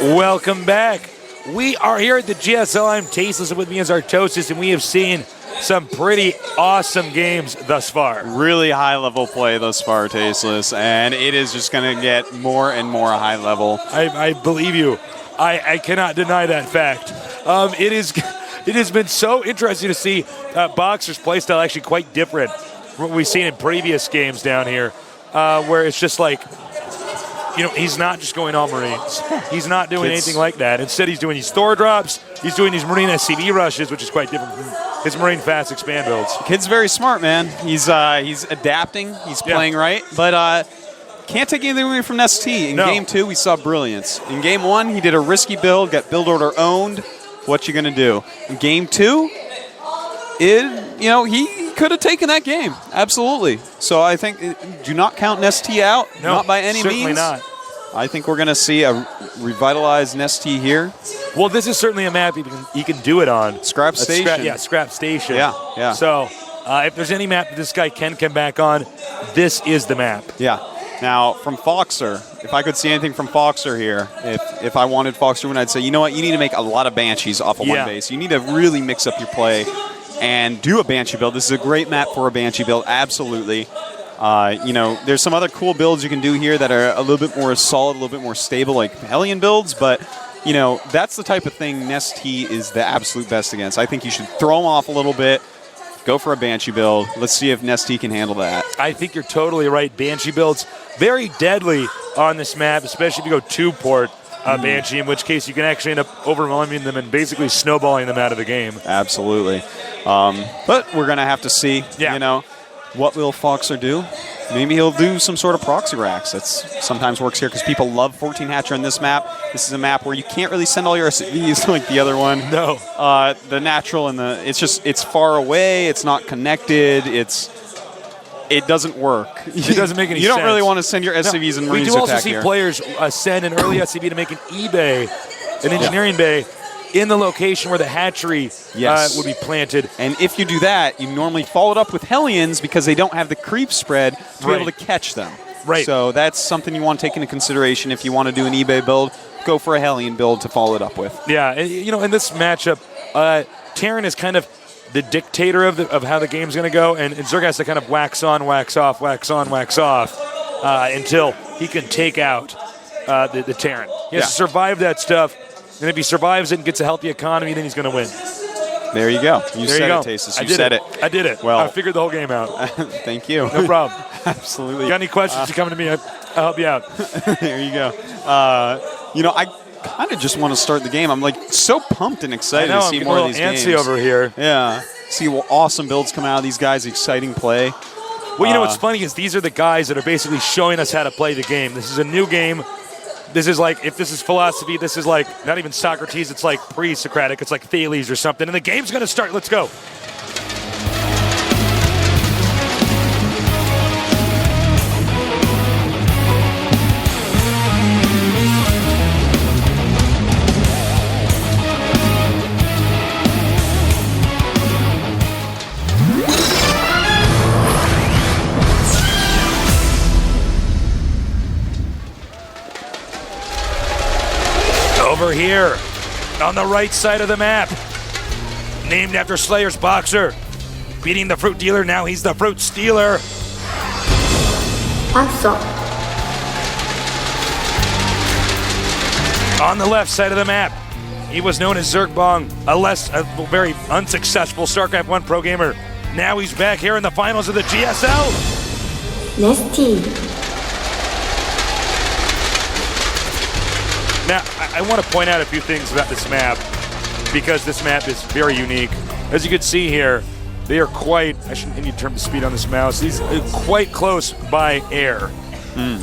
Welcome back. We are here at the GSL. I'm Tasteless, and with me is Artosis, and we have seen some pretty awesome games thus far. Really high-level play thus far, Tasteless, and it is just going to get more and more high level. I believe you. I cannot deny that fact. It has been so interesting to see Boxer's playstyle actually quite different from what we've seen in previous games down here, where it's just like, he's not just going all Marines. He's not doing anything like that. Instead, he's doing these Thor drops. He's doing these Marine SCV rushes, which is quite different from his Marine fast expand builds. Kid's very smart, man. He's adapting. He's playing right, but can't take anything away from NesTea. In Game 2, we saw brilliance. In Game 1, he did a risky build, got build order owned. What you gonna do? In Game 2, he could have taken that game, absolutely. So I think do not count NesTea out, not by any means. Certainly not. I think we're gonna see a revitalized NesTea here. Well, this is certainly a map he can do it on. Scrap Station. Scrap Station. Yeah. So if there's any map that this guy can come back on, this is the map. Yeah. Now, from Foxer, if I could see anything from Foxer here, if I wanted Foxer win, I'd say, you know what, you need to make a lot of Banshees off of one base. You need to really mix up your play and do a Banshee build. This is a great map for a Banshee build, absolutely. There's some other cool builds you can do here that are a little bit more solid, a little bit more stable, like Hellion builds, but, that's the type of thing NesTea is the absolute best against. I think you should throw them off a little bit. Go for a Banshee build. Let's see if NesTea can handle that. I think you're totally right. Banshee builds, very deadly on this map, especially if you go two-port Banshee, in which case you can actually end up overwhelming them and basically snowballing them out of the game. Absolutely. But we're going to have to see, what will Foxer do? Maybe he'll do some sort of proxy racks. That sometimes works here because people love 14 Hatcher on this map. This is a map where you can't really send all your SCVs like the other one. No. The natural and it's far away. It's not connected. It doesn't work. It doesn't make any sense. You don't really want to send your SCVs and Marines to attack here. We do also see players send an early SCV to make an E-bay, an engineering bay, in the location where the hatchery would be planted. And if you do that, you normally follow it up with Hellions because they don't have the creep spread to be able to catch them. Right. So that's something you want to take into consideration if you want to do an eBay build. Go for a Hellion build to follow it up with. Yeah, in this matchup, Terran is kind of the dictator of how the game's going to go, and Zerg has to kind of wax on, wax off, wax on, wax off until he can take out the Terran. He has to survive that stuff. And if he survives it and gets a healthy economy, then he's going to win. There you go. You said it, Tasteless. You said it. I did it. Well, I figured the whole game out. Thank you. No problem. Absolutely. Got any questions, you come to me. I'll help you out. There you go. I kind of just want to start the game. I'm so pumped and excited to see more of these games. I'm a little antsy over here. Yeah. See awesome builds come out of these guys, exciting play. Well, what's funny is these are the guys that are basically showing us how to play the game. This is a new game. This is like, if this is philosophy, this is like not even Socrates, it's like pre-Socratic, it's like Thales or something. And the game's going to start. Let's go. Over here, on the right side of the map, named after Slayer's Boxer, beating the fruit dealer, now he's the fruit stealer. Awesome. On the left side of the map, he was known as Zergbong, a very unsuccessful StarCraft I pro gamer. Now he's back here in the finals of the GSL. NesTea. Now, I want to point out a few things about this map because this map is very unique. As you can see here, they are quite, I shouldn't need to turn the speed on this mouse, these are quite close by air.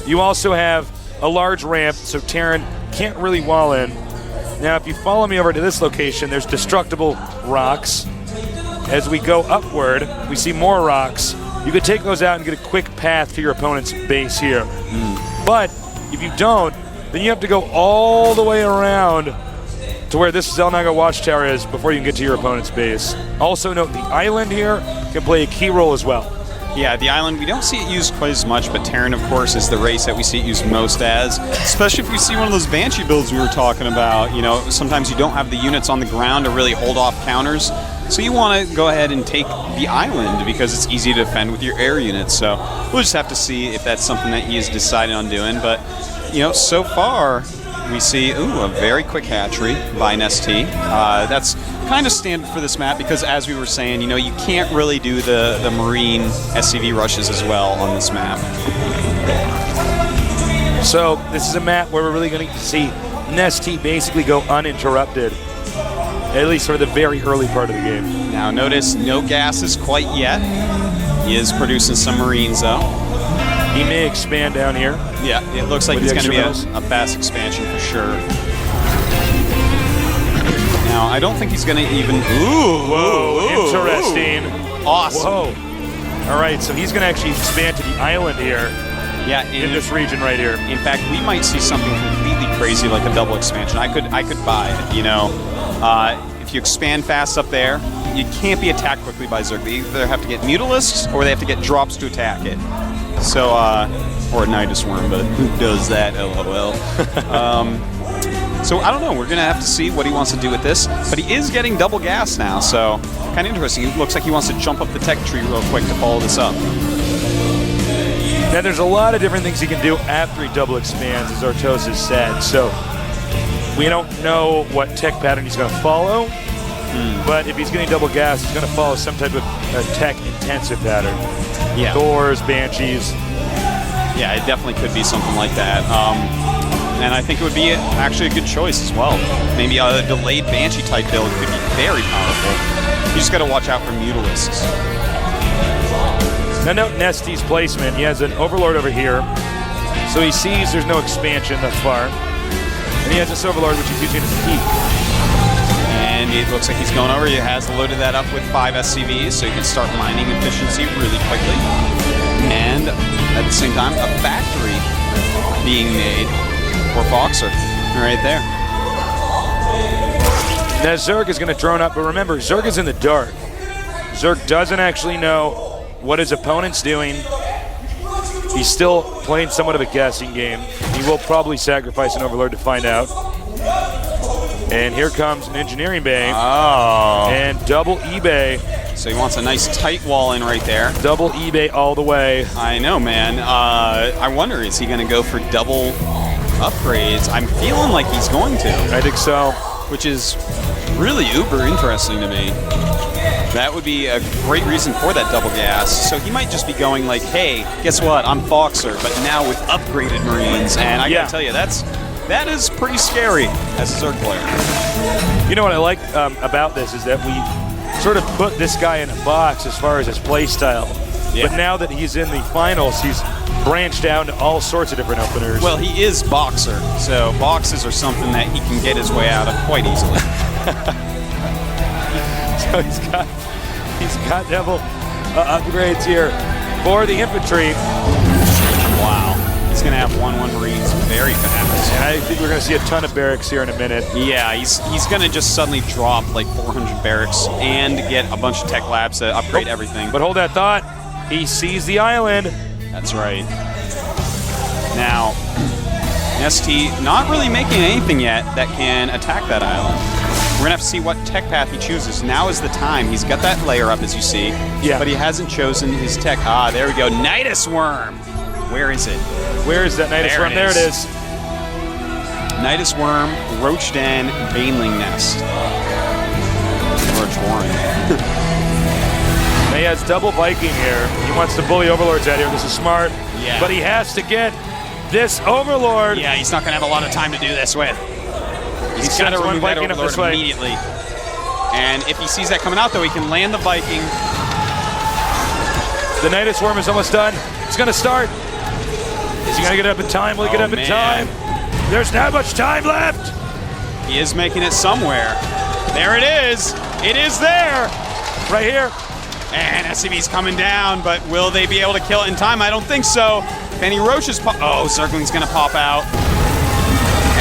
You also have a large ramp, so Terran can't really wall in. Now, if you follow me over to this location, there's destructible rocks. As we go upward, we see more rocks. You could take those out and get a quick path to your opponent's base here. But if you don't, then you have to go all the way around to where this Zelnaga Watchtower is before you can get to your opponent's base. Also note the island here can play a key role as well. Yeah, the island, we don't see it used quite as much, but Terran, of course, is the race that we see it used most as, especially if you see one of those Banshee builds we were talking about. You know, sometimes you don't have the units on the ground to really hold off counters, so you want to go ahead and take the island because it's easy to defend with your air units. So we'll just have to see if that's something that he has decided on doing. But, you know, so far we see, a very quick hatchery by NesTea. That's kind of standard for this map because, as we were saying, you know, you can't really do the Marine SCV rushes as well on this map. So this is a map where we're really going to see NesTea basically go uninterrupted, at least for the very early part of the game. Now notice no gases quite yet. He is producing some Marines though. He may expand down here. Yeah, it looks like it's going to be a fast expansion for sure. Now, I don't think he's going to even... Interesting. Awesome. Whoa. All right, so he's going to actually expand to the island here. Yeah, in this region right here. In fact, we might see something completely crazy like a double expansion. I could buy it, you know. If you expand fast up there, you can't be attacked quickly by Zerg. They either have to get Mutalisks or they have to get drops to attack it. So, or a Nydus worm, but who does that, LOL. So, I don't know. We're going to have to see what he wants to do with this. But he is getting double gas now, so kind of interesting. It looks like he wants to jump up the tech tree real quick to follow this up. Now, there's a lot of different things he can do after he double expands, as Artos has said. So, we don't know what tech pattern he's going to follow. But if he's getting double gas, he's going to follow some type of tech-intensive pattern. Yeah. Thors, Banshees. Yeah, it definitely could be something like that. And I think it would be actually a good choice as well. Maybe a delayed Banshee type build could be very powerful. You just got to watch out for Mutalisks. Now note NesTea's placement. He has an Overlord over here. So he sees there's no expansion thus far. And he has this Overlord, which he's using as a peak. And it looks like he's going over. He has loaded that up with 5 SCVs, so you can start mining efficiency really quickly. And at the same time, a factory being made for Foxer right there. Now Zerg is going to drone up, but remember, Zerg is in the dark. Zerg doesn't actually know what his opponent's doing. He's still playing somewhat of a guessing game. He will probably sacrifice an Overlord to find out. And here comes an engineering bay. Oh. And double eBay. So he wants a nice tight wall in right there. Double eBay all the way. I know, man. I wonder, is he going to go for double upgrades? I'm feeling like he's going to. I think so. Which is really uber interesting to me. That would be a great reason for that double gas. So he might just be going like, hey, guess what? I'm Foxer, but now with upgraded Marines. And I got to tell you, that is pretty scary as a Zerg player. You know what I like about this is that we sort of put this guy in a box as far as his play style. Yeah. But now that he's in the finals, he's branched down to all sorts of different openers. Well, he is Boxer, so boxes are something that he can get his way out of quite easily. So he's got double upgrades here for the infantry. Wow. He's going to have 1-1 Marines very fast. And I think we're going to see a ton of barracks here in a minute. Yeah, he's going to just suddenly drop like 400 barracks and get a bunch of tech labs to upgrade everything. But hold that thought. He sees the island. That's right. Now, NesTea not really making anything yet that can attack that island. We're going to have to see what tech path he chooses. Now is the time. He's got that layer up, as you see. Yeah. But he hasn't chosen his tech. Ah, there we go. Nydus worm. Where is it? Where is that Nydus worm? There it is. Nydus worm, roach den, Baneling nest. Roach warren. He has double Viking here. He wants to bully Overlords out here. This is smart. Yeah. But he has to get this Overlord. Yeah, he's not going to have a lot of time to do this with. He's got to remove that Overlord immediately. And if he sees that coming out, though, he can land the Viking. The Nydus worm is almost done. It's going to start. Is he going to get up in time? Will he get up in time? There's not much time left. He is making it somewhere. There it is. It is there. Right here. And SCV's coming down, but will they be able to kill it in time? I don't think so. If any roaches pop... Oh, Zergling's going to pop out.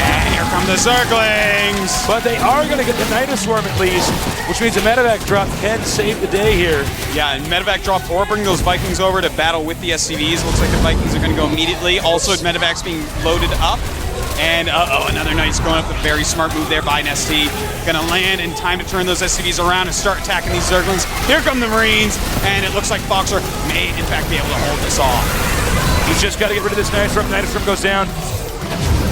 And here come the Zerglings. But they are going to get the Nydus worm at least. which means a medevac drop can save the day here. Yeah, and medevac drop or bring those Vikings over to battle with the SCVs. Looks like the Vikings are going to go immediately. Also, medevac's being loaded up. And another Nydus going up. A very smart move there by NesTea. Going to land in time to turn those SCVs around and start attacking these Zerglings. Here come the Marines, and it looks like Foxer may, in fact, be able to hold this off. He's just got to get rid of this Nydus Worm. Nydus Worm goes down.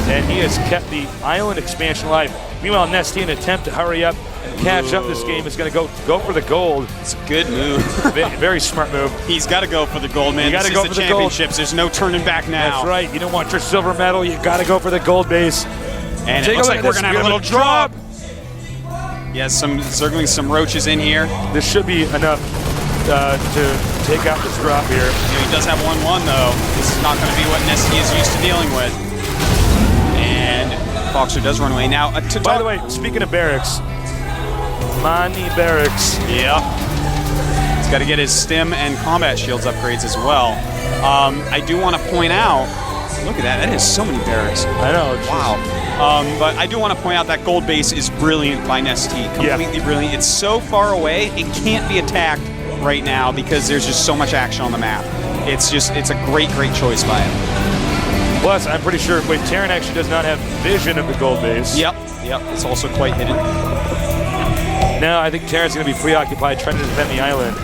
And he has kept the island expansion alive. Meanwhile, NesTea, in an attempt to hurry up and catch up this game, is going to go for the gold. It's a good move. Very smart move. He's got to go for the gold, man. You got to go for the championships. There's no turning back now. That's right. You don't want your silver medal. You got to go for the gold base. And it looks like we're going to have a little drop. Yes, some Zerglings, some roaches in here. This should be enough to take out this drop here. Yeah, he does have 1-1, though. This is not going to be what NesTea is used to dealing with. And Foxer does run away. Now, by the way, speaking of barracks, Mani Barracks. Yeah. He's got to get his stim and combat shields upgrades as well. I do want to point out, look at that. That is so many barracks. I know. Wow. But I do want to point out that gold base is brilliant by NesTea. Completely brilliant. It's so far away, it can't be attacked right now because there's just so much action on the map. It's a great choice by him. Plus, I'm pretty sure, Terran actually does not have vision of the gold base. Yep. It's also quite hidden. Now, I think Terran's going to be preoccupied trying to defend the island.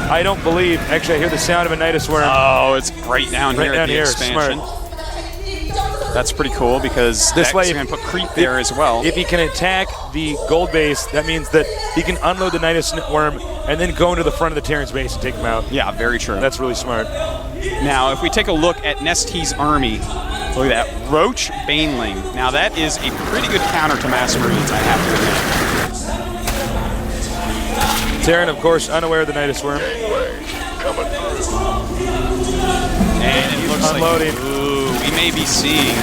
I don't believe, actually, I hear the sound of a Nydus Worm. Oh, it's right down here at the expansion. Smart. That's pretty cool because this way going to put creep there as well. If he can attack the gold base, that means that he can unload the Nydus Worm and then go into the front of the Terran's base and take him out. Yeah, very true. That's really smart. Now, if we take a look at NesTea's army, look at that. Roach, Baneling. Now, that is a pretty good counter to Mass Marines, I have to admit. Terran, of course, unaware of the Nydus Worm. And it looks unloading. Like, ooh, we may be seeing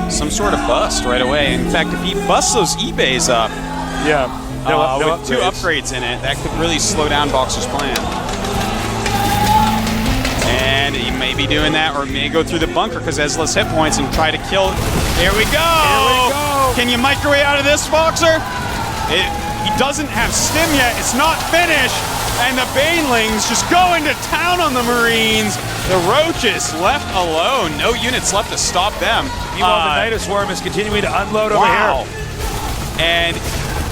some sort of bust right away. In fact, if he busts those eBays up, with 2 upgrades in it, that could really slow down Boxer's plan. And he may be doing that, or may go through the bunker because has less hit points and try to kill. There we go! Can you microwave out of this, Boxer? He doesn't have stim yet. It's not finished. And the Banelings just go into town on the Marines. The Roaches left alone. No units left to stop them. Meanwhile, the Nydus Worm is continuing to unload over here. And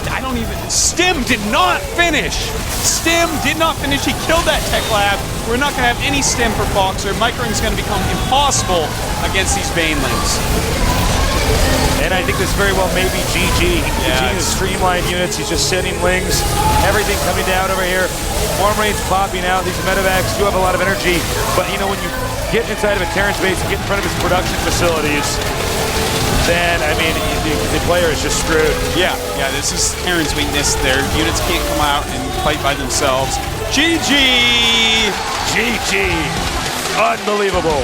I don't even... Stim did not finish. Stim did not finish. He killed that tech lab. We're not going to have any Stim for Foxer. Microing is going to become impossible against these Banelings. And I think this very well may be GG. He continues to streamline units. He's just sending lings. Everything coming down over here. More Marines popping out. These medevacs do have a lot of energy. But, you know, when you get inside of a Terran base and get in front of his production facilities, then, I mean, the player is just screwed. Yeah, this is Terran's weakness. Their units can't come out and fight by themselves. GG! GG. Unbelievable.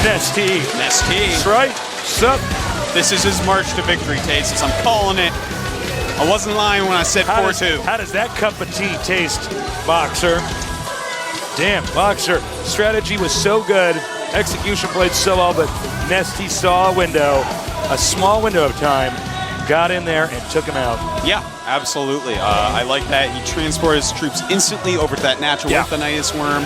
NesTea. That's right. Sup? This is his march to victory, Taste. I'm calling it. I wasn't lying when I said 4-2. How does that cup of tea taste, Boxer? Damn, Boxer. Strategy was so good. Execution played so well, but NesTea saw a window, a small window of time, got in there and took him out. Yeah, absolutely. I like that. He transported his troops instantly over to that natural with the Nydus Worm.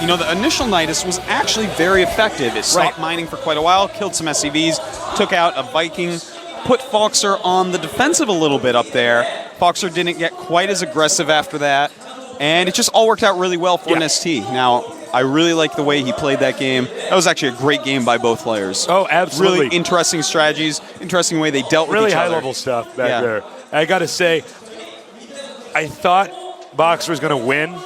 You know, the initial Nydus was actually very effective. It stopped mining for quite a while, killed some SCVs, took out a Viking, put Foxer on the defensive a little bit up there. Foxer didn't get quite as aggressive after that, and it just all worked out really well for NesTea. Now, I really like the way he played that game. That was actually a great game by both players. Oh, absolutely. Really interesting strategies, interesting way they dealt with each other. Really high-level stuff back there. I got to say, I thought Boxer was going to win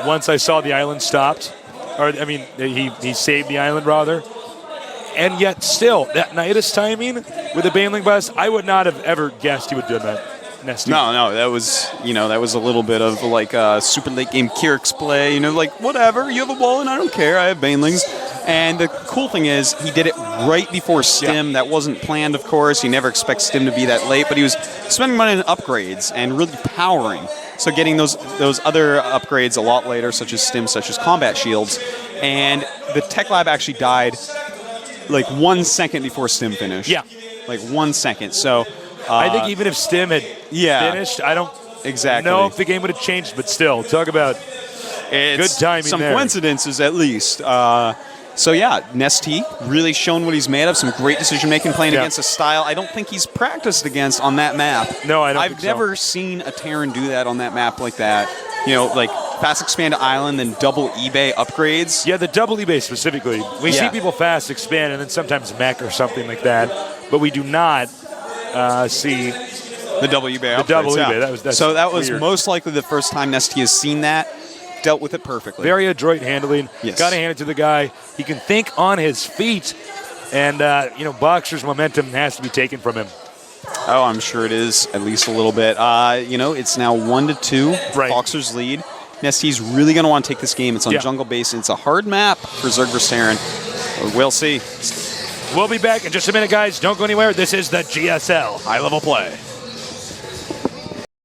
once I saw the island stopped. Or, I mean, he saved the island, rather. And yet, still, that Nydus timing with the Baneling bust, I would not have ever guessed he would do that. NesTea. No, that was, that was a little bit of like super late game Kyrix play, like whatever, you have a wall and I don't care, I have Banelings. And the cool thing is he did it right before Stim. That wasn't planned, of course. He never expects Stim to be that late, but he was spending money on upgrades and really powering. So getting those other upgrades a lot later, such as Stim, such as combat shields. And the tech lab actually died like 1 second before Stim finished. Yeah. Like 1 second. So I think even if Stim had finished, I don't know if the game would have changed, but still, talk about good timing some there. coincidences at least. So yeah, NesTea really shown what he's made of. Some great decision-making playing against a style I don't think he's practiced against on that map. No, I don't I've never seen a Terran do that on that map like that. You know, like fast expand to island, then double eBay upgrades. Yeah, the double eBay specifically. We see people fast expand and then sometimes mech or something like that, but we do not see the double eBay upgrades. The double eBay. That was weird. most likely the first time NesTea has seen that. Dealt with it perfectly. Very adroit handling. Yes. Got to hand it to the guy. He can think on his feet, and Boxer's momentum has to be taken from him. Oh, I'm sure it is, at least a little bit. It's now 1-2. Right. Boxer's lead. NesTea's really going to want to take this game. It's on Jungle Basin. It's a hard map for Zerg Terran. We'll see. We'll be back in just a minute, guys. Don't go anywhere. This is the GSL High Level Play.